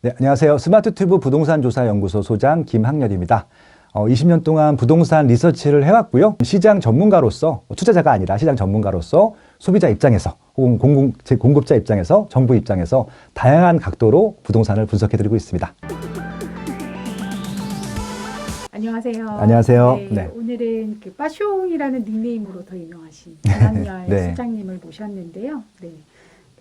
네, 안녕하세요. 스마트튜브 부동산조사연구소 소장 김학렬입니다. 20년 동안 부동산 리서치를 해왔고요. 시장 전문가로서, 투자자가 아니라 시장 전문가로서 소비자 입장에서 혹은 공급자 입장에서 정부 입장에서 다양한 각도로 부동산을 분석해드리고 있습니다. 안녕하세요. 안녕하세요. 네, 네. 오늘은 그 빠숑이라는 닉네임으로 더 유명하신 김학렬 네. 소장님을 모셨는데요. 네.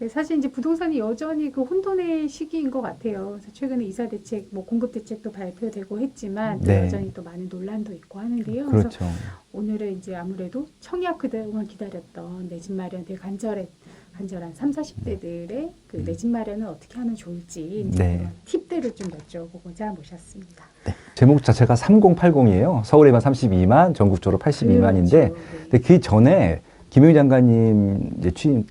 사실 이제 부동산이 여전히 그 혼돈의 시기인 것 같아요. 그래서 최근에 이사 대책, 뭐 공급 대책도 발표되고 했지만 또 네. 여전히 또 많은 논란도 있고 하는데요. 그렇죠. 그래서 오늘은 이제 아무래도 청약 그동안 기다렸던 내 집 마련 되게 간절한 30, 40대들의 그 내 집 마련을 어떻게 하면 좋을지 이제 네. 그런 팁들을 좀 여쭤보고자 모셨습니다. 네. 제목 자체가 3080이에요. 서울에만 32만, 전국적으로 82만인데, 그렇죠. 근데 그 전에 김용희 장관님 이제 취임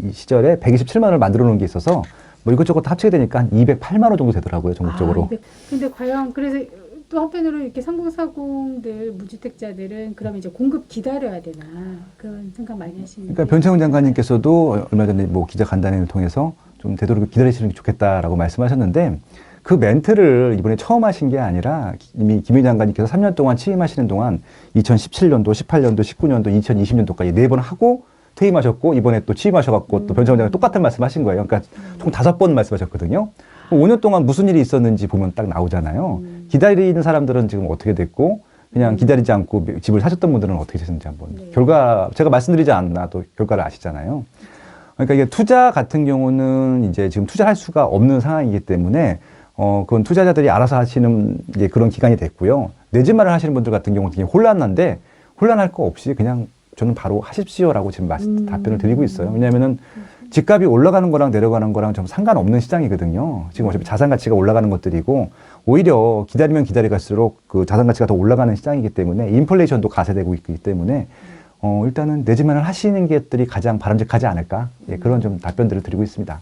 이 시절에 127만 원을 만들어 놓은 게 있어서 뭐 이것저것 다 합치게 되니까 한 208만 원 정도 되더라고요, 전국적으로. 근데 과연 그래서 또 한편으로 이렇게 3040들 무주택자들은 그러면 이제 공급 기다려야 되나 그런 생각 많이 하시는데. 그러니까 변창훈 장관님께서도 얼마 전에 뭐 기자 간담회를 통해서 좀 되도록 기다리시는 게 좋겠다라고 말씀하셨는데 그 멘트를 이번에 처음 하신 게 아니라 이미 김용희 장관님께서 3년 동안 취임하시는 동안 2017년도, 18년도, 19년도, 2020년도까지 4번 하고 퇴임하셨고 이번에 또 취임하셔갖고 또 변창훈 장관이 똑같은 말씀하신 거예요. 그러니까 총 5번 말씀하셨거든요. 5년 동안 무슨 일이 있었는지 보면 딱 나오잖아요. 기다리는 사람들은 지금 어떻게 됐고 그냥 기다리지 않고 집을 사셨던 분들은 어떻게 되셨는지 한번 결과 제가 말씀드리지 않아도 결과를 아시잖아요. 그러니까 이게 투자 같은 경우는 이제 지금 투자할 수가 없는 상황이기 때문에 그건 투자자들이 알아서 하시는 이제 그런 기간이 됐고요. 내 집 마련 하시는 분들 같은 경우는 되게 혼란한데 혼란할 거 없이 그냥 저는 바로 하십시오라고 지금 답변을 드리고 있어요. 왜냐하면은 집값이 올라가는 거랑 내려가는 거랑 좀 상관없는 시장이거든요. 지금 어차피 자산 가치가 올라가는 것들이고 오히려 기다리면 기다릴수록 그 자산 가치가 더 올라가는 시장이기 때문에 인플레이션도 가세되고 있기 때문에 일단은 내 집 마련 하시는 것들이 가장 바람직하지 않을까? 예, 그런 좀 답변들을 드리고 있습니다.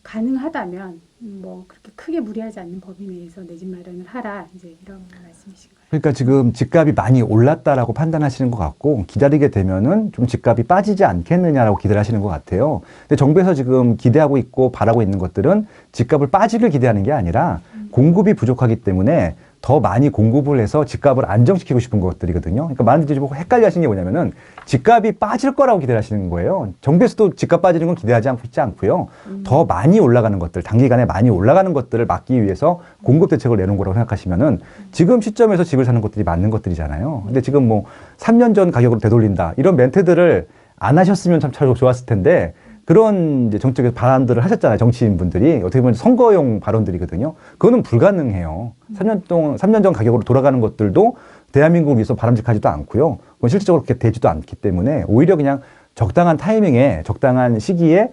가능하다면 뭐 그렇게 크게 무리하지 않는 범위 내에서 내 집 마련을 하라 이제 이런 말씀이신가요? 그러니까 지금 집값이 많이 올랐다라고 판단하시는 것 같고 기다리게 되면은 좀 집값이 빠지지 않겠느냐라고 기대를 하시는 것 같아요. 근데 정부에서 지금 기대하고 있고 바라고 있는 것들은 집값을 빠지길 기대하는 게 아니라 공급이 부족하기 때문에 더 많이 공급을 해서 집값을 안정시키고 싶은 것들이거든요. 그러니까 많은 분들이 보고 헷갈려 하시는 게 뭐냐면은 집값이 빠질 거라고 기대를 하시는 거예요. 정부에서도 집값 빠지는 건 기대하지 있지 않고요. 더 많이 올라가는 것들, 단기간에 많이 올라가는 것들을 막기 위해서 공급 대책을 내놓은 거라고 생각하시면은 지금 시점에서 집을 사는 것들이 맞는 것들이잖아요. 근데 지금 뭐 3년 전 가격으로 되돌린다. 이런 멘트들을 안 하셨으면 참 좋았을 텐데 그런 이제 정책의 발언들을 하셨잖아요. 정치인분들이. 어떻게 보면 선거용 발언들이거든요. 그거는 불가능해요. 3년 전 가격으로 돌아가는 것들도 대한민국을 위해서 바람직하지도 않고요. 그건 실질적으로 그렇게 되지도 않기 때문에 오히려 그냥 적당한 타이밍에 적당한 시기에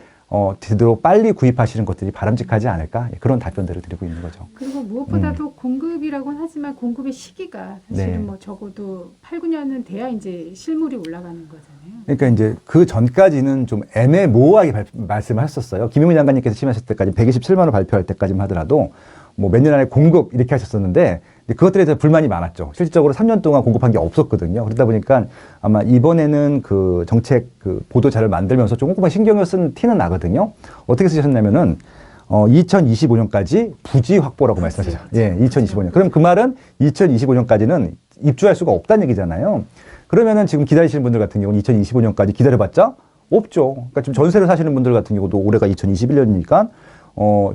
제대로 빨리 구입하시는 것들이 바람직하지 않을까 그런 답변들을 드리고 있는 거죠. 그리고 무엇보다도 공급이라고는 하지만 공급의 시기가 사실은 네. 뭐 적어도 8, 9년은 돼야 이제 실물이 올라가는 거잖아요. 그러니까 이제 그 전까지는 좀 애매모호하게 말씀을 하셨어요. 김용희 장관님께서 취임하실 때까지 127만 원 발표할 때까지만 하더라도 뭐 몇 년 안에 공급 이렇게 하셨었는데 그것들에 대해서 불만이 많았죠. 실질적으로 3년 동안 공급한 게 없었거든요. 그러다 보니까 아마 이번에는 그 정책 그 보도 자료를 만들면서 조금만 신경을 쓴 티는 나거든요. 어떻게 쓰셨냐면은 2025년까지 부지 확보라고 말씀하셨죠. 예, 2025년. 그럼 그 말은 2025년까지는 입주할 수가 없다는 얘기잖아요. 그러면은 지금 기다리시는 분들 같은 경우는 2025년까지 기다려봤자 없죠. 그러니까 지금 전세를 사시는 분들 같은 경우도 올해가 2021년이니까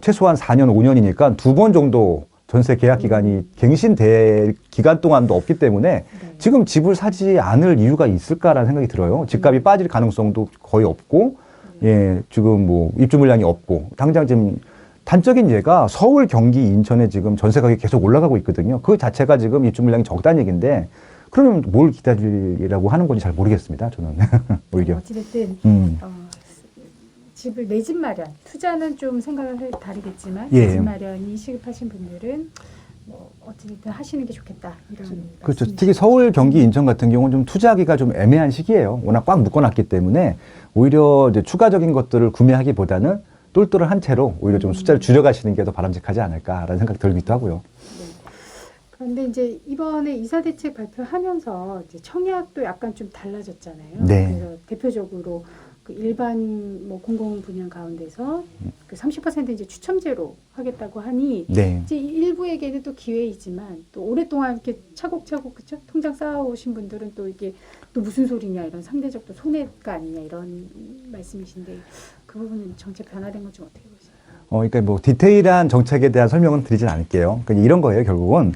최소한 4년, 5년이니까 2번 정도 전세 계약 기간이 갱신될 기간 동안도 없기 때문에 지금 집을 사지 않을 이유가 있을까라는 생각이 들어요. 집값이 빠질 가능성도 거의 없고, 예, 지금 뭐 입주 물량이 없고, 당장 지금 단적인 예가 서울, 경기, 인천에 지금 전세 가격이 계속 올라가고 있거든요. 그 자체가 지금 입주 물량이 적다는 얘기인데, 그러면 뭘 기다리라고 하는 건지 잘 모르겠습니다. 저는 오히려. 어찌됐든 집을 내 집 마련 투자는 좀 생각을 다르겠지만 예. 내 집 마련이 시급하신 분들은 뭐 어찌됐든 하시는 게 좋겠다 이런 그렇죠. 말씀이시죠. 특히 서울, 경기, 인천 같은 경우는 좀 투자하기가 좀 애매한 시기예요. 워낙 꽉 묶어놨기 때문에 오히려 이제 추가적인 것들을 구매하기보다는 똘똘한 채로 오히려 좀 숫자를 줄여가시는 게 더 바람직하지 않을까라는 생각이 들기도 하고요. 그런데 이제 이번에 이사 대책 발표하면서 이제 청약도 약간 좀 달라졌잖아요. 네. 그래서 대표적으로 그 일반 뭐 공공 분양 가운데서 그 30% 이제 추첨제로 하겠다고 하니 네. 이제 일부에게는 또 기회이지만 또 오랫동안 이렇게 차곡차곡 그쵸 통장 쌓아오신 분들은 또 이게 또 무슨 소리냐 이런 상대적 또 손해가 아니냐 이런 말씀이신데 그 부분은 정책 변화된 건 좀 어떻게 보세요? 그러니까 뭐 디테일한 정책에 대한 설명은 드리진 않을게요. 그러니까 이런 거예요, 결국은.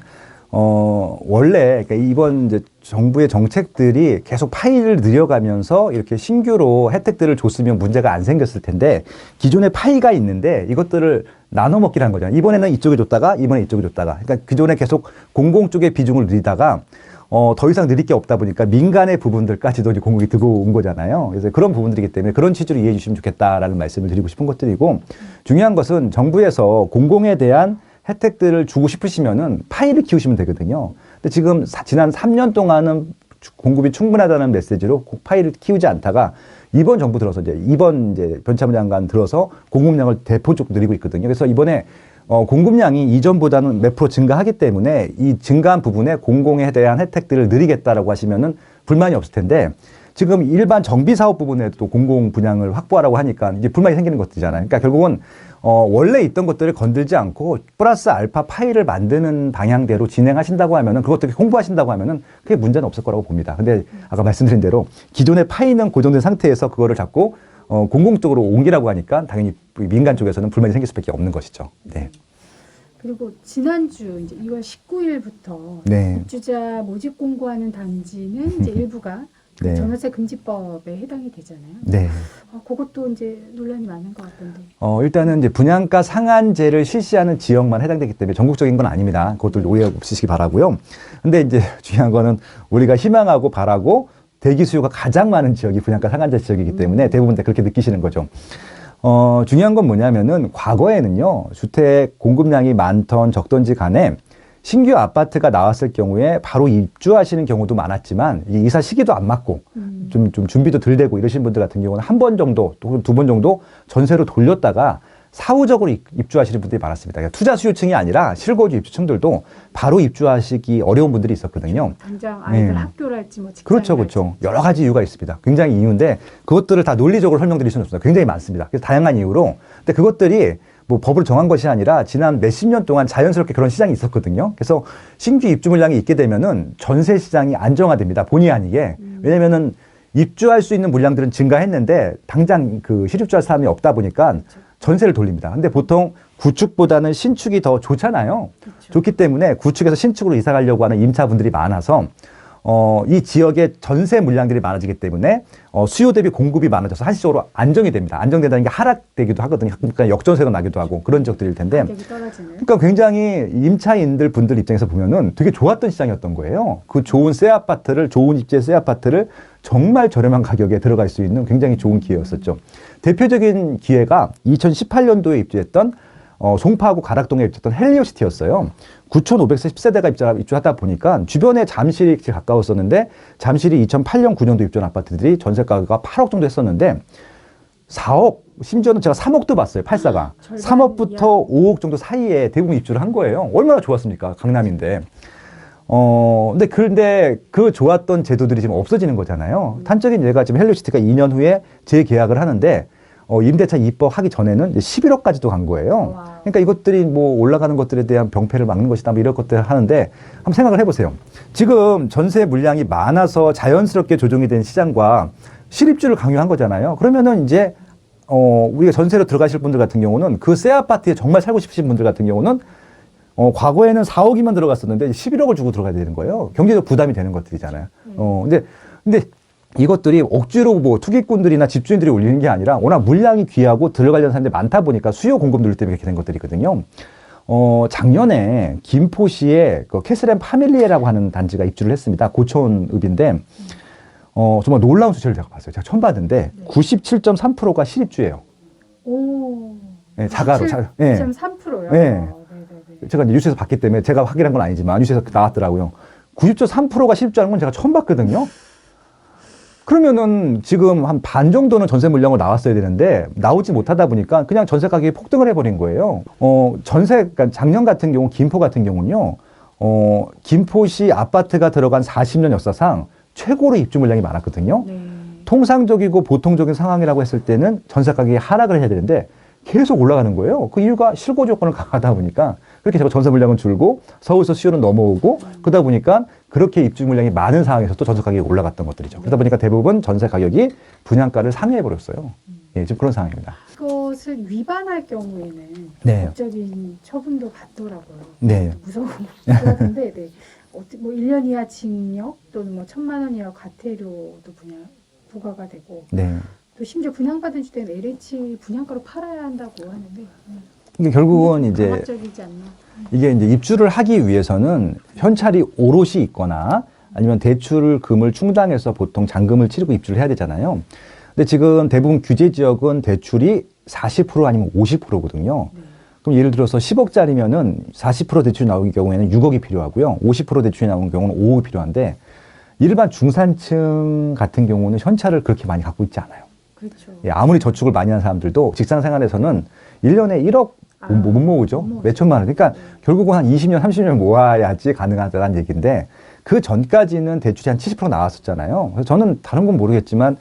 원래, 그러니까 이번 이제 정부의 정책들이 계속 파이를 늘려가면서 이렇게 신규로 혜택들을 줬으면 문제가 안 생겼을 텐데, 기존에 파이가 있는데 이것들을 나눠 먹기라는 거잖아요. 이번에는 이쪽에 줬다가, 이번에 이쪽에 줬다가. 그러니까 기존에 계속 공공 쪽의 비중을 늘리다가, 더 이상 늘릴 게 없다 보니까 민간의 부분들까지도 이제 공공이 들고 온 거잖아요. 그래서 그런 부분들이기 때문에 그런 취지로 이해해 주시면 좋겠다라는 말씀을 드리고 싶은 것들이고, 중요한 것은 정부에서 공공에 대한 혜택들을 주고 싶으시면은 파이를 키우시면 되거든요. 근데 지금 지난 3년 동안은 공급이 충분하다는 메시지로 파이를 키우지 않다가 이번 정부 들어서 이번 변참모 장관 들어서 공급량을 대폭적으로 늘리고 있거든요. 그래서 이번에 공급량이 이전보다는 몇 프로 증가하기 때문에 이 증가한 부분에 공공에 대한 혜택들을 늘리겠다라고 하시면은 불만이 없을 텐데, 지금 일반 정비 사업 부분에도 공공 분양을 확보하라고 하니까 이제 불만이 생기는 것들이잖아요. 그러니까 결국은 원래 있던 것들을 건들지 않고 플러스 알파 파이를 만드는 방향대로 진행하신다고 하면은, 그것들 홍보하신다고 하면은 그게 문제는 없을 거라고 봅니다. 근데 아까 말씀드린 대로 기존의 파이는 고정된 상태에서 그거를 자꾸 공공 쪽으로 옮기라고 하니까 당연히 민간 쪽에서는 불만이 생길 수밖에 없는 것이죠. 네. 그리고 지난주 이제 2월 19일부터 네. 입주자 모집 공고하는 단지는 이제 일부가 네. 전월세 금지법에 해당이 되잖아요. 네. 그것도 이제 논란이 많은 것 같던데. 일단은 이제 분양가 상한제를 실시하는 지역만 해당되기 때문에 전국적인 건 아닙니다. 그것도 오해 없으시기 바라고요. 근데 이제 중요한 거는 우리가 희망하고 바라고 대기 수요가 가장 많은 지역이 분양가 상한제 지역이기 때문에 대부분 다 그렇게 느끼시는 거죠. 중요한 건 뭐냐면은 과거에는요, 주택 공급량이 많던 적던지 간에 신규 아파트가 나왔을 경우에 바로 입주하시는 경우도 많았지만 이사 시기도 안 맞고 좀 준비도 덜 되고 이러신 분들 같은 경우는 한 번 정도 또 두 번 정도 전세로 돌렸다가 사후적으로 입주하시는 분들이 많았습니다. 그러니까 투자 수요층이 아니라 실거주 입주층들도 바로 입주하시기 어려운 분들이 있었거든요. 당장 아이들 학교랄지 뭐 직장 그렇죠, 그렇죠. 여러 가지 이유가 있습니다. 굉장히 이유인데 그것들을 다 논리적으로 설명드릴 수는 없습니다. 굉장히 많습니다. 그래서 다양한 이유로. 근데 그것들이 뭐 법으로 정한 것이 아니라 지난 몇십 년 동안 자연스럽게 그런 시장이 있었거든요. 그래서 신규 입주 물량이 있게 되면은 전세 시장이 안정화됩니다. 본의 아니게. 왜냐면은 입주할 수 있는 물량들은 증가했는데 당장 그 실입주할 사람이 없다 보니까 전세를 돌립니다. 근데 보통 구축보다는 신축이 더 좋잖아요. 그렇죠. 좋기 때문에 구축에서 신축으로 이사 가려고 하는 임차분들이 많아서 이 지역에 전세 물량들이 많아지기 때문에 수요 대비 공급이 많아져서 한시적으로 안정이 됩니다. 안정된다는 게 하락되기도 하거든요. 그러니까 역전세가 나기도 하고 그런 지역들일 텐데. 그러니까 굉장히 임차인들 분들 입장에서 보면은 되게 좋았던 시장이었던 거예요. 그 좋은 새 아파트를, 좋은 입지의 새 아파트를 정말 저렴한 가격에 들어갈 수 있는 굉장히 좋은 기회였었죠. 대표적인 기회가 2018년도에 입주했던 송파하고 가락동에 입주했던 헬리오시티였어요. 9,510세대가 입주하다 보니까 주변에 잠실이 가까웠었는데 잠실이 2008년, 9년도 입주한 아파트들이 전세가가 8억 정도 했었는데 4억, 심지어는 제가 3억도 봤어요. 84가. 3억부터 5억 정도 사이에 대부분 입주를 한 거예요. 얼마나 좋았습니까? 강남인데. 근데 그 좋았던 제도들이 지금 없어지는 거잖아요. 단적인 예가 지금 헬리오시티가 2년 후에 재계약을 하는데 임대차 입법하기 전에는 이제 11억까지도 간 거예요. 와우. 그러니까 이것들이 뭐 올라가는 것들에 대한 병폐를 막는 것이다, 뭐 이런 것들을 하는데 한번 생각을 해보세요. 지금 전세 물량이 많아서 자연스럽게 조정이 된 시장과 실입주를 강요한 거잖아요. 그러면은 이제 우리가 전세로 들어가실 분들 같은 경우는 그 새 아파트에 정말 살고 싶으신 분들 같은 경우는 과거에는 4억이면 들어갔었는데 11억을 주고 들어가야 되는 거예요. 경제적 부담이 되는 것들이잖아요. 근데 이것들이 억지로 뭐 투기꾼들이나 집주인들이 올리는 게 아니라 워낙 물량이 귀하고 들어가려는 사람들이 많다 보니까 수요 공급 누릴 때문에 이렇게 된 것들이거든요. 작년에 김포시에 그 캐슬앤 파밀리에라고 하는 단지가 입주를 했습니다. 고촌읍인데, 정말 놀라운 수치를 제가 봤어요. 제가 처음 봤는데, 97.3%가 실입주예요. 오. 네, 자가로. 97.3%요? 네. 제가 이제 뉴스에서 봤기 때문에 제가 확인한 건 아니지만 뉴스에서 나왔더라고요. 90.3%가 실입주하는 건 제가 처음 봤거든요. 그러면은 지금 한 반 정도는 전세 물량으로 나왔어야 되는데 나오지 못하다 보니까 그냥 전세 가격이 폭등을 해버린 거예요. 그러니까 작년 같은 경우 김포 같은 경우는요, 김포시 아파트가 들어간 40년 역사상 최고로 입주 물량이 많았거든요. 네. 통상적이고 보통적인 상황이라고 했을 때는 전세 가격이 하락을 해야 되는데 계속 올라가는 거예요. 그 이유가 실고 조건을 강화하다 보니까 그렇게 자꾸 전세 물량은 줄고 서울서 수요는 넘어오고 그러다 보니까 그렇게 입주 물량이 많은 상황에서 또 전세 가격이 올라갔던 것들이죠. 그러다 보니까 대부분 전세 가격이 분양가를 상회해 버렸어요. 예, 지금 그런 상황입니다. 그것을 위반할 경우에는 네. 법적인 처분도 받더라고요. 네. 무서운데, 네. 뭐 1년 이하 징역 또는 뭐 1,000만 원 이하 과태료도 부과가 되고, 네. 또 심지어 분양받은 주택은 LH 분양가로 팔아야 한다고 하는데, 이게 결국은 이제 강압적이지 않나? 이게 이제 입주를 하기 위해서는 현찰이 오롯이 있거나 아니면 대출금을 충당해서 보통 잔금을 치르고 입주를 해야 되잖아요. 근데 지금 대부분 규제 지역은 대출이 40% 아니면 50%거든요. 그럼 예를 들어서 10억짜리면은 40% 대출이 나오는 경우에는 6억이 필요하고요. 50% 대출이 나오는 경우는 5억이 필요한데 일반 중산층 같은 경우는 현찰을 그렇게 많이 갖고 있지 않아요. 그렇죠. 예, 아무리 저축을 많이 한 사람들도 직장 생활에서는 1년에 1억 못 모으죠. 몇 천만 원. 그러니까 결국은 한 20년, 30년 모아야지 가능하다는 얘기인데 그 전까지는 대출이 한 70% 나왔었잖아요. 그래서 저는 다른 건 모르겠지만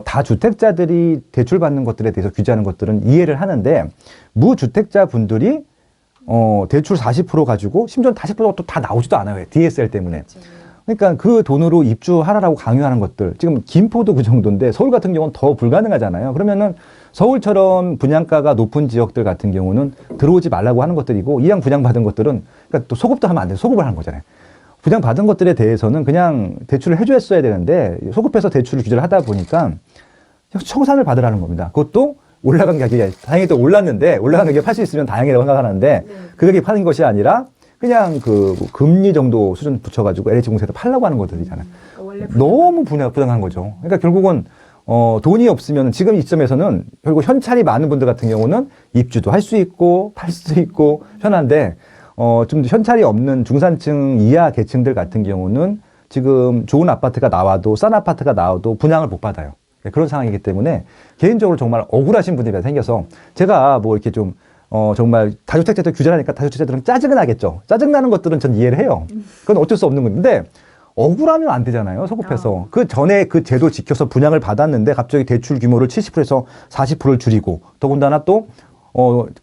다주택자들이 대출 받는 것들에 대해서 규제하는 것들은 이해를 하는데 무주택자 분들이 대출 40% 가지고 심지어 40%가 또 다 나오지도 않아요. DSL 때문에. 그렇죠. 그러니까 그 돈으로 입주하라고 강요하는 것들. 지금 김포도 그 정도인데 서울 같은 경우는 더 불가능하잖아요. 그러면은 서울처럼 분양가가 높은 지역들 같은 경우는 들어오지 말라고 하는 것들이고 이왕 분양받은 것들은 그러니까 또 소급도 하면 안 돼요. 소급을 하는 거잖아요. 분양받은 것들에 대해서는 그냥 대출을 해줬어야 되는데 소급해서 대출을 규제를 하다 보니까 청산을 받으라는 겁니다. 그것도 올라간 가격이 다행히 또 올랐는데 올라간 가격에 팔 수 있으면 다행이라고 생각하는데 그 가격에 파는 것이 아니라 그냥 그 금리 정도 수준 붙여가지고 LH공사에서 팔라고 하는 것들이잖아요. 원래 너무 부당한 거죠. 그러니까 결국은 돈이 없으면 지금 이 시점에서는 결국 현찰이 많은 분들 같은 경우는 입주도 할 수 있고 팔 수도 있고 편한데 좀 현찰이 없는 중산층 이하 계층들 같은 경우는 지금 좋은 아파트가 나와도 싼 아파트가 나와도 분양을 못 받아요. 그런 상황이기 때문에 개인적으로 정말 억울하신 분들이 생겨서 제가 뭐 이렇게 좀 정말 다주택자들 규제를 하니까 다주택자들은 짜증은 나겠죠. 짜증나는 것들은 전 이해를 해요. 그건 어쩔 수 없는 건데 억울하면 안 되잖아요. 소급해서. 그 전에 그 제도 지켜서 분양을 받았는데 갑자기 대출 규모를 70%에서 40%를 줄이고 더군다나 또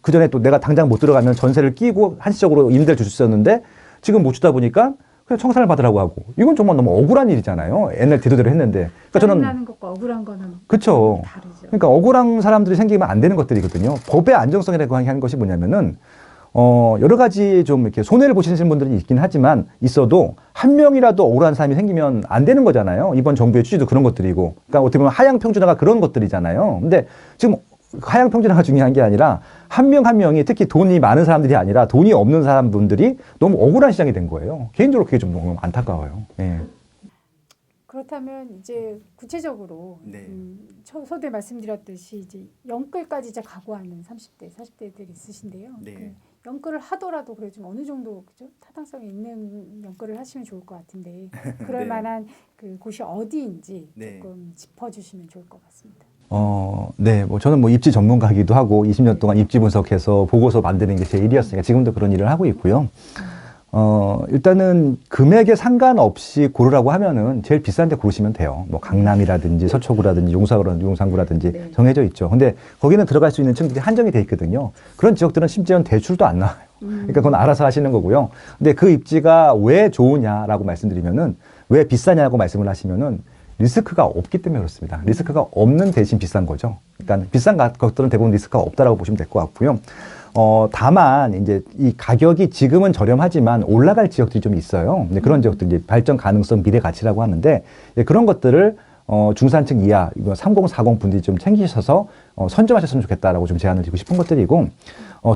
그 전에 또 내가 당장 못 들어가면 전세를 끼고 한시적으로 임대를 줄 수 있었는데 지금 못 주다 보니까 그냥 청산을 받으라고 하고 이건 정말 너무 억울한 일이잖아요. 옛날 제도대로 했는데. 그러니까 저는 짜증나는 것과 억울한 거는 그렇죠. 다르죠. 그러니까 억울한 사람들이 생기면 안 되는 것들이거든요. 법의 안정성이라고 하는 것이 뭐냐면은 여러 가지 좀 이렇게 손해를 보시는 분들이 있긴 하지만 있어도 한 명이라도 억울한 사람이 생기면 안 되는 거잖아요. 이번 정부의 취지도 그런 것들이고. 그러니까 어떻게 보면 하향 평준화가 그런 것들이잖아요. 근데 지금 하향 평준화가 중요한 게 아니라 한 명 한 명이 특히 돈이 많은 사람들이 아니라 돈이 없는 사람분들이 너무 억울한 시장이 된 거예요. 개인적으로 그게 좀 너무 안타까워요. 예. 그렇다면 이제 구체적으로 서두에 말씀드렸듯이 이제 영끌까지 이제 각오하는 30대, 40대들이 있으신데요. 그 영끌을 하더라도 그래 좀 어느 정도 그죠? 타당성이 있는 영끌을 하시면 좋을 것 같은데 그럴 만한 그 곳이 어디인지 조금 짚어주시면 좋을 것 같습니다. 네, 뭐 저는 뭐 입지 전문가이기도 하고 20년 동안 입지 분석해서 보고서 만드는 게 제 일이었으니까 지금도 그런 일을 하고 있고요. 일단은 금액에 상관없이 고르라고 하면은 제일 비싼 데 고르시면 돼요. 뭐 강남이라든지 서초구라든지 용산구라든지 정해져 있죠. 근데 거기는 들어갈 수 있는 층들이 한정이 돼 있거든요. 그런 지역들은 심지어는 대출도 안 나와요. 그러니까 그건 알아서 하시는 거고요. 근데 그 입지가 왜 좋으냐라고 말씀드리면은 왜 비싸냐고 말씀을 하시면은 리스크가 없기 때문에 그렇습니다. 리스크가 없는 대신 비싼 거죠. 그러니까 비싼 것들은 대부분 리스크가 없다라고 보시면 될 것 같고요. 다만 이제 이 가격이 지금은 저렴하지만 올라갈 지역들이 좀 있어요. 근데 그런 지역들 이제 발전 가능성 미래 가치라고 하는데 그런 것들을 중산층 이하 30, 40 분들이 좀 챙기셔서 선점하셨으면 좋겠다라고 좀 제안을 드리고 싶은 것들이고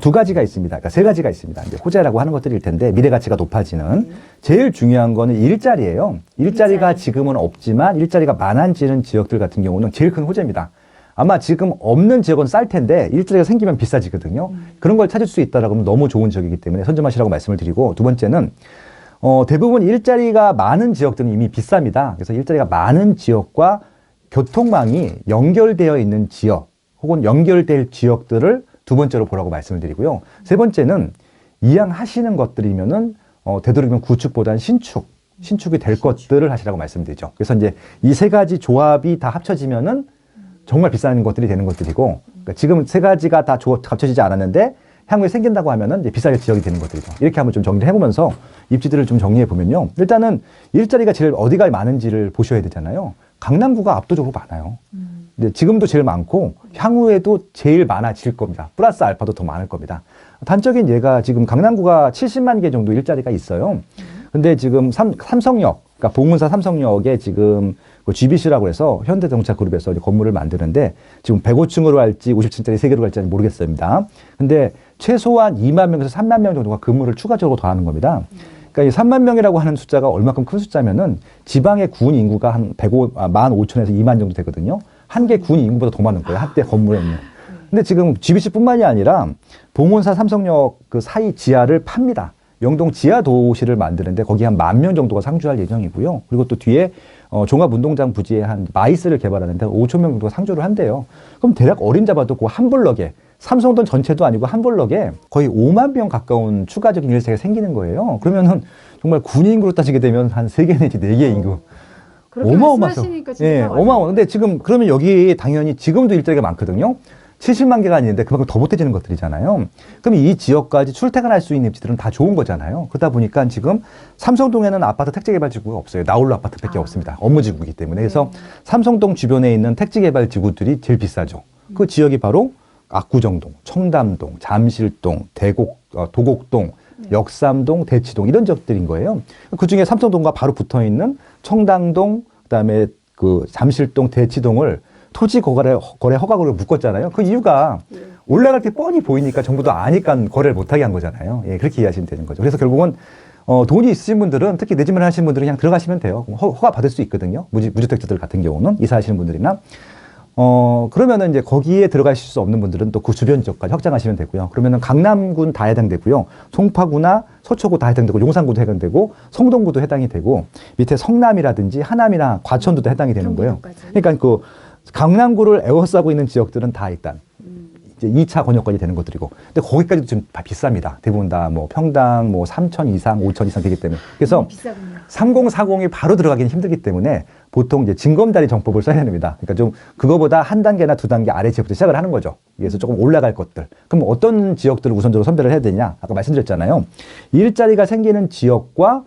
두 가지가 있습니다. 그러니까 세 가지가 있습니다. 이제 호재라고 하는 것들일 텐데 미래 가치가 높아지는 제일 중요한 거는 일자리예요. 일자리가 지금은 없지만 일자리가 많아지는 지역들 같은 경우는 제일 큰 호재입니다. 아마 지금 없는 지역은 쌀 텐데 일자리가 생기면 비싸지거든요. 그런 걸 찾을 수 있다라고 하면 너무 좋은 지역이기 때문에 선점하시라고 말씀을 드리고 두 번째는 대부분 일자리가 많은 지역들은 이미 비쌉니다. 그래서 일자리가 많은 지역과 교통망이 연결되어 있는 지역 혹은 연결될 지역들을 두 번째로 보라고 말씀을 드리고요. 세 번째는 이양 하시는 것들이면은 되도록이면 구축보다는 신축 신축이 될 것들을 하시라고 말씀드리죠. 그래서 이제 이 세 가지 조합이 다 합쳐지면은 정말 비싼 것들이 되는 것들이고, 그러니까 지금 세 가지가 다 합쳐지지 않았는데 향후에 생긴다고 하면은 이제 비싸게 지역이 되는 것들이죠. 이렇게 한번 좀 정리를 해보면서 입지들을 좀 정리해 보면요. 일단은 일자리가 제일 어디가 많은지를 보셔야 되잖아요. 강남구가 압도적으로 많아요. 근데 지금도 제일 많고 향후에도 제일 많아질 겁니다. 플러스 알파도 더 많을 겁니다. 단적인 예가 지금 강남구가 70만 개 정도 일자리가 있어요. 근데 지금 삼성역, 그러니까 봉은사 삼성역에 지금 그 GBC라고 해서 현대자동차 그룹에서 건물을 만드는데 지금 105층으로 할지 50층짜리 3개로 갈지 모르겠습니다. 근데 최소한 2만 명에서 3만 명 정도가 근무를 추가적으로 더하는 겁니다. 그러니까 이 3만 명이라고 하는 숫자가 얼마큼 큰 숫자면은 지방의 군 인구가 한 15,000에서 2만 정도 되거든요. 한 개 군 인구보다 더 많은 거예요. 한때 건물에 있는. 근데 지금 GBC뿐만이 아니라 봉온사 삼성역 그 사이 지하를 팝니다. 영동 지하 도시를 만드는데 거기 한 10,000명 정도가 상주할 예정이고요. 그리고 또 뒤에 종합운동장 부지에 한 마이스를 개발하는데 5,000명 정도가 상주를 한대요. 그럼 대략 어림잡아도 그 한 블럭에 삼성동 전체도 아니고 한 블럭에 거의 5만 명 가까운 추가적인 일자리가 생기는 거예요. 그러면은 정말 군 인구로 따지게 되면 한 3개 내지 4개 인구. 그렇게 말씀하시니까 진짜 예, 어마어마. 근데 지금 그러면 여기 당연히 지금도 일자리가 많거든요. 70만 개가 아니는데 그만큼 더 못해지는 것들이잖아요. 그럼 이 지역까지 출퇴근할 수 있는 입지들은 다 좋은 거잖아요. 그러다 보니까 지금 삼성동에는 아파트 택지개발지구가 없어요. 나홀로 아파트밖에 없습니다. 업무지구이기 때문에. 그래서 삼성동 주변에 있는 택지개발지구들이 제일 비싸죠. 그 지역이 바로 압구정동, 청담동, 잠실동, 도곡동, 역삼동, 대치동 이런 지역들인 거예요. 그중에 삼성동과 바로 붙어있는 청담동, 그다음에 그 잠실동, 대치동을 토지 거래 허가를 묶었잖아요. 그 이유가 올라갈 때 뻔히 보이니까 정부도 아니까 거래를 못하게 한 거잖아요. 예, 그렇게 이해하시면 되는 거죠. 그래서 결국은 돈이 있으신 분들은 특히 내 집을 하시는 분들은 그냥 들어가시면 돼요. 허가 받을 수 있거든요. 무주택자들 같은 경우는 이사하시는 분들이나 그러면은 이제 거기에 들어가실 수 없는 분들은 또 그 주변 지역까지 확장하시면 되고요. 그러면은 강남군 다 해당되고요. 송파구나 서초구 다 해당되고 용산구도 해당되고 성동구도 해당이 되고 밑에 성남이라든지 하남이나 과천도 해당이 되는 거예요. 그러니까 그 강남구를 에워싸고 있는 지역들은 다 일단 이제 2차 권역권이 되는 것들이고, 근데 거기까지도 좀 다 비쌉니다. 대부분 다 뭐 평당 뭐 3천 이상, 5천 이상 되기 때문에. 그래서 3040이 바로 들어가기는 힘들기 때문에 보통 이제 징검다리 정법을 써야 됩니다. 그러니까 좀 그거보다 한 단계나 두 단계 아래 지역부터 시작을 하는 거죠. 그래서 조금 올라갈 것들. 그럼 어떤 지역들을 우선적으로 선별을 해야 되냐? 아까 말씀드렸잖아요. 일자리가 생기는 지역과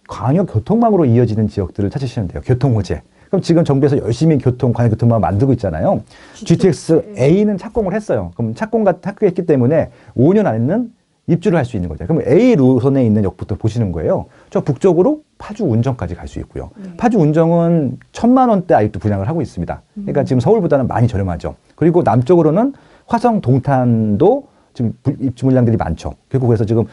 광역 교통망으로 이어지는 지역들을 찾으시면 돼요. 교통호재. 그럼 지금 정부에서 열심히 광역교통망을 만들고 있잖아요. GTX A는 착공을 했어요. 그럼 착공했기 때문에 5년 안에는 입주를 할 수 있는 거죠. 그럼 A 노선에 있는 역부터 보시는 거예요. 저 북쪽으로 파주 운정까지 갈 수 있고요. 파주 운정은 1,000만 원대 아직도 분양을 하고 있습니다. 그러니까 지금 서울보다는 많이 저렴하죠. 그리고 남쪽으로는 화성 동탄도 지금 입주 물량들이 많죠. 결국 그래서 지금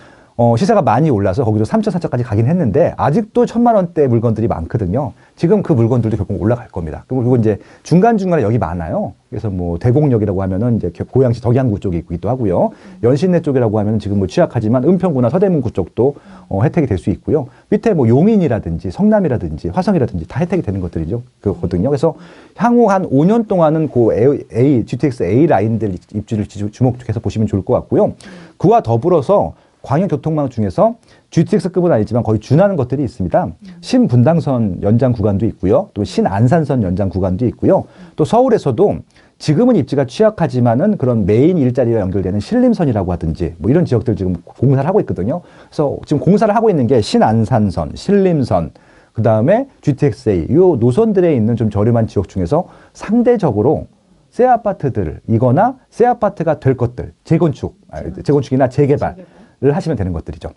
시세가 많이 올라서 거기도 3천, 4천까지 가긴 했는데 아직도 1,000만 원대 물건들이 많거든요. 지금 그 물건들도 결국 올라갈 겁니다. 그리고 이제 중간중간에 여기 많아요. 그래서 뭐 대곡역이라고 하면은 이제 고양시 덕양구 쪽에 있기도 하고요. 연신내 쪽이라고 하면은 지금 뭐 취약하지만 은평구나 서대문구 쪽도 혜택이 될 수 있고요. 밑에 뭐 용인이라든지 성남이라든지 화성이라든지 다 혜택이 되는 것들이죠. 그거거든요. 그래서 향후 한 5년 동안은 그 GTX A 라인들 입지를 주목해서 보시면 좋을 것 같고요. 그와 더불어서 광역교통망 중에서 GTX급은 아니지만 거의 준하는 것들이 있습니다. 신분당선 연장 구간도 있고요. 또 신안산선 연장 구간도 있고요. 또 서울에서도 지금은 입지가 취약하지만은 그런 메인 일자리와 연결되는 신림선이라고 하든지 뭐 이런 지역들 지금 공사를 하고 있거든요. 그래서 지금 공사를 하고 있는 게 신안산선, 신림선, 그 다음에 GTX-A 이 노선들에 있는 좀 저렴한 지역 중에서 상대적으로 새 아파트들이거나 새 아파트가 될 것들, 재건축이나 재개발을 하시면 되는 것들이죠.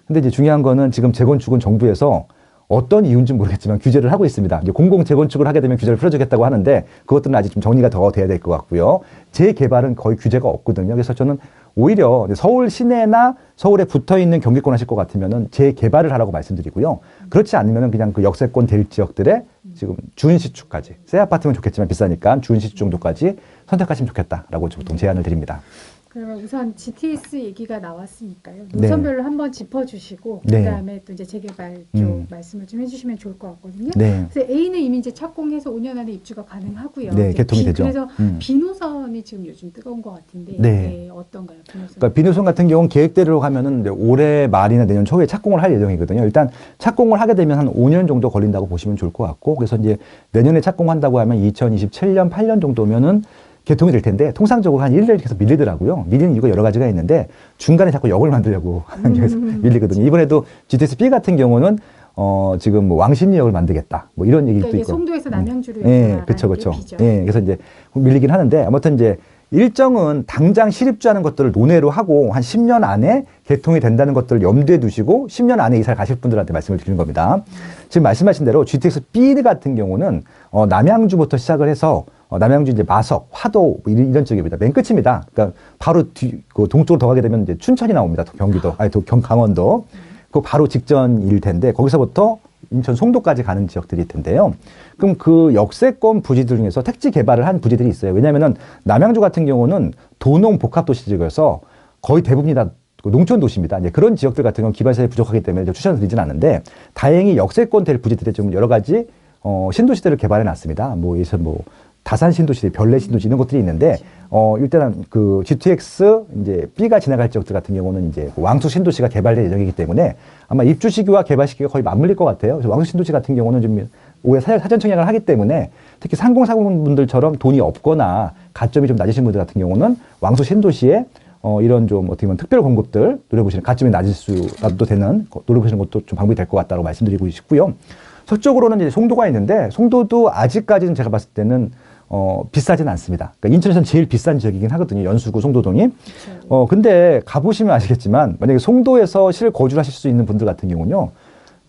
근데 이제 중요한 거는 지금 재건축은 정부에서 어떤 이유인지 모르겠지만 규제를 하고 있습니다. 이제 공공 재건축을 하게 되면 규제를 풀어주겠다고 하는데 그것들은 아직 좀 정리가 더 돼야 될 것 같고요. 재개발은 거의 규제가 없거든요. 그래서 저는 오히려 서울 시내나 서울에 붙어 있는 경기권 하실 것 같으면은 재개발을 하라고 말씀드리고요. 그렇지 않으면은 그냥 그 역세권 될 지역들의 지금 준시축까지, 새 아파트면 좋겠지만 비싸니까 준시축 정도까지 선택하시면 좋겠다라고 보통 제안을 드립니다. 그러면 우선 GTX 얘기가 나왔으니까요. 네. 노선별로 한번 짚어주시고 네. 그다음에 또 이제 재개발 쪽 말씀을 좀 해주시면 좋을 것 같거든요. 네. 그래서 A는 이미 이제 착공해서 5년 안에 입주가 가능하고요. 네, 이제 개통이 B, 되죠. 그래서 B 노선이 지금 요즘 뜨거운 것 같은데 네. 어떤가요? B 노선? 그러니까 비노선 같은 경우는 계획대로 가면은 이제 올해 말이나 내년 초에 착공을 할 예정이거든요. 일단 착공을 하게 되면 한 5년 정도 걸린다고 보시면 좋을 것 같고, 그래서 이제 내년에 착공한다고 하면 2027년, 8년 정도면은 개통이 될 텐데, 통상적으로 한 1년 계속 밀리더라고요. 밀리는 이유가 여러 가지가 있는데 중간에 자꾸 역을 만들려고 하는 게 밀리거든요. 이번에도 GTX-B 같은 경우는 지금 뭐 왕십리역을 만들겠다, 뭐 이런 얘기도 그러니까 이게 있고. 송도에서 남양주로 예, 그렇죠, 그렇죠. 예, 그래서 이제 밀리긴 하는데, 아무튼 이제 일정은 당장 실입주하는 것들을 논외로 하고 한 10년 안에 개통이 된다는 것들을 염두에 두시고 10년 안에 이사를 가실 분들한테 말씀을 드리는 겁니다. 지금 말씀하신 대로 GTX-B 같은 경우는 남양주부터 시작을 해서 남양주 이제 마석, 화도 뭐 이런 쪽입니다. 맨 끝입니다. 그러니까 바로 그 동쪽으로 더 가게 되면 이제 춘천이 나옵니다. 경기도, 강원도. 그 바로 직전일 텐데 거기서부터 인천 송도까지 가는 지역들일 텐데요. 그럼 그 역세권 부지들 중에서 택지 개발을 한 부지들이 있어요. 왜냐하면은 남양주 같은 경우는 도농 복합 도시 지역이어서 거의 대부분이 다 농촌 도시입니다. 이제 그런 지역들 같은 경우는 기반시설이 부족하기 때문에 추천을 드리진 않는데, 다행히 역세권 될 부지들이 좀 여러 가지 신도시들을 개발해 놨습니다. 뭐 예서 뭐 다산 신도시, 별내 신도시 이런 것들이 있는데, 일단은 그 GTX 이제 B가 지나갈 지역들 같은 경우는 이제 왕수 신도시가 개발될 예정이기 때문에 아마 입주 시기와 개발 시기가 거의 맞물릴 것 같아요. 그래서 왕수 신도시 같은 경우는 좀 올해 사전 청약을 하기 때문에 특히 상공사공 분들처럼 돈이 없거나 가점이 좀 낮으신 분들 같은 경우는 왕수 신도시에 이런 좀 어떻게 보면 특별 공급들 노려보시는, 가점이 낮을 수라도 되는 노려보시는 것도 좀 방법이 될 것 같다고 말씀드리고 싶고요. 서쪽으로는 이제 송도가 있는데, 송도도 아직까지는 제가 봤을 때는 비싸진 않습니다. 그러니까 인천에서는 제일 비싼 지역이긴 하거든요. 연수구, 송도동이. 근데 가보시면 아시겠지만, 만약에 송도에서 실거주를 하실 수 있는 분들 같은 경우는요,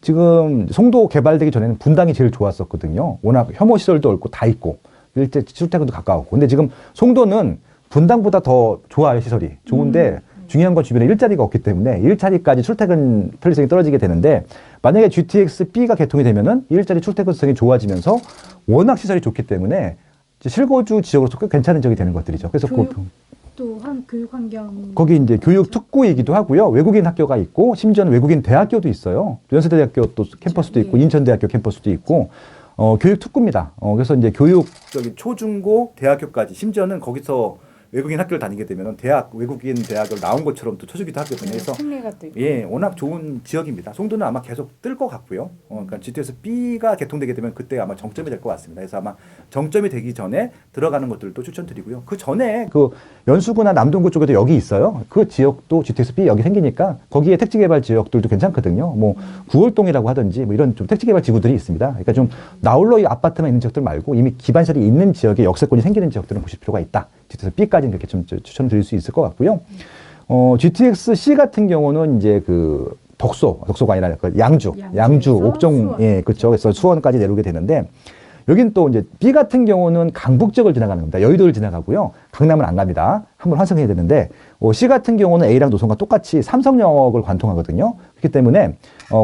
지금 송도 개발되기 전에는 분당이 제일 좋았었거든요. 워낙 혐오시설도 있고 다 있고, 일제 출퇴근도 가까웠고. 근데 지금 송도는 분당보다 더 좋아요, 시설이. 좋은데, 중요한 건 주변에 일자리가 없기 때문에 일자리까지 출퇴근 편리성이 떨어지게 되는데, 만약에 GTX-B가 개통이 되면은 일자리 출퇴근성이 좋아지면서 워낙 시설이 좋기 때문에 실거주 지역으로서 꽤 괜찮은 지역이 되는 것들이죠. 그래서 교육 환경 거기 이제 교육 특구이기도 하고요. 외국인 학교가 있고, 심지어는 외국인 대학교도 있어요. 연세대학교 또 캠퍼스도 있고, 인천대학교 캠퍼스도 있고, 교육 특구입니다. 그래서 이제 교육적인 초중고 대학교까지, 심지어는 거기서 외국인 학교를 다니게 되면 외국인 대학을 나온 것처럼 또 쳐주기도 하거든요. 그래서 예, 워낙 좋은 지역입니다. 송도는 아마 계속 뜰 것 같고요. 그러니까 GTX-B가 개통되게 되면 그때 아마 정점이 될 것 같습니다. 그래서 아마 정점이 되기 전에 들어가는 것들도 추천드리고요. 그 전에 그 연수구나 남동구 쪽에도 여기 있어요. 그 지역도 GTX-B 여기 생기니까 거기에 택지 개발 지역들도 괜찮거든요. 뭐 구월동이라고 하든지 뭐 이런 좀 택지 개발 지구들이 있습니다. 그러니까 좀 나홀로 아파트만 있는 지역들 말고 이미 기반시설이 있는 지역에 역세권이 생기는 지역들은 보실 필요가 있다. GTX-B까지는 그렇게 좀 추천을 드릴 수 있을 것 같고요. GTX-C 같은 경우는 이제 그 덕소가 아니라 그 양주, 옥정, 수원. 예, 그렇죠. 그래서 수원까지 내려오게 되는데, 여긴 또 이제 B 같은 경우는 강북 지역을 지나가는 겁니다. 여의도를 지나가고요. 강남은 안 갑니다. 한번 환승해야 되는데, C 같은 경우는 A랑 노선과 똑같이 삼성역을 관통하거든요. 그렇기 때문에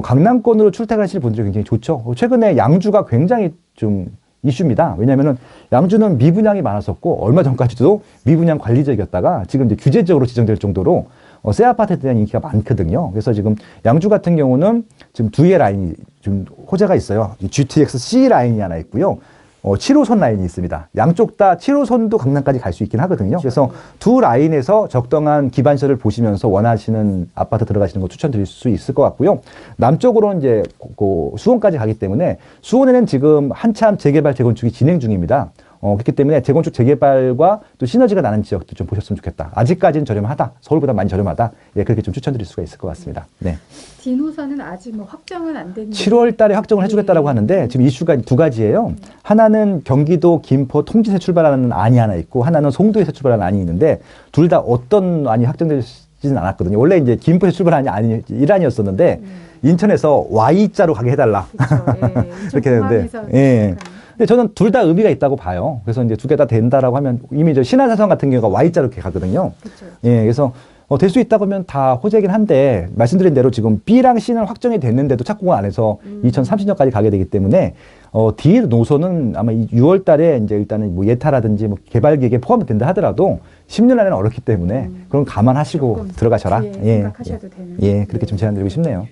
강남권으로 출퇴근하실 분들이 굉장히 좋죠. 최근에 양주가 굉장히 좀 이슈입니다. 왜냐하면은 양주는 미분양이 많았었고, 얼마 전까지도 미분양 관리지역이었다가 지금 이제 규제지역으로 지정될 정도로 새 아파트에 대한 인기가 많거든요. 그래서 지금 양주 같은 경우는 지금 두 개의 라인이 좀 호재가 있어요. GTX-C 라인이 하나 있고요. 7호선 라인이 있습니다. 양쪽 다 7호선도 강남까지 갈 수 있긴 하거든요. 그래서 두 라인에서 적당한 기반시설을 보시면서 원하시는 아파트 들어가시는 거 추천드릴 수 있을 것 같고요. 남쪽으로는 이제 수원까지 가기 때문에, 수원에는 지금 한참 재개발 재건축이 진행 중입니다. 그렇기 때문에 재건축 재개발과 또 시너지가 나는 지역도 좀 보셨으면 좋겠다. 아직까지는 저렴하다. 서울보다 많이 저렴하다. 예, 그렇게 좀 추천드릴 수가 있을 것 같습니다. 네. 디노선은 아직 뭐 확정은 안 됐는데 7월 달에 확정을 해주겠다라고 하는데, 지금 이슈가 두 가지예요. 하나는 경기도 김포 통진에서 출발하는 안이 하나 있고, 하나는 송도에서 출발하는 안이 있는데, 둘 다 어떤 안이 확정되지는 않았거든요. 원래 이제 김포에서 출발하는 안이 1안이었었는데 인천에서 Y자로 가게 해달라. 예, 이렇게 되는데, 예. 근데 저는 둘 다 의미가 있다고 봐요. 그래서 이제 두 개 다 된다라고 하면, 이미 저 신안사선 같은 경우가 Y자로 이렇게 가거든요. 그쵸. 예, 그래서 될 수 있다고 하면 다 호재긴 한데 말씀드린 대로 지금 B랑 C는 확정이 됐는데도 착공을 안 해서 2030년까지 가게 되기 때문에 D 노선은 아마 6월 달에 이제 일단은 뭐 예타라든지 뭐 개발 계획에 포함된다 하더라도 10년 안에는 어렵기 때문에 그럼 감안하시고 조금 들어가셔라. 뒤에 생각하셔도 되는. 그렇게 좀 제안드리고 싶네요.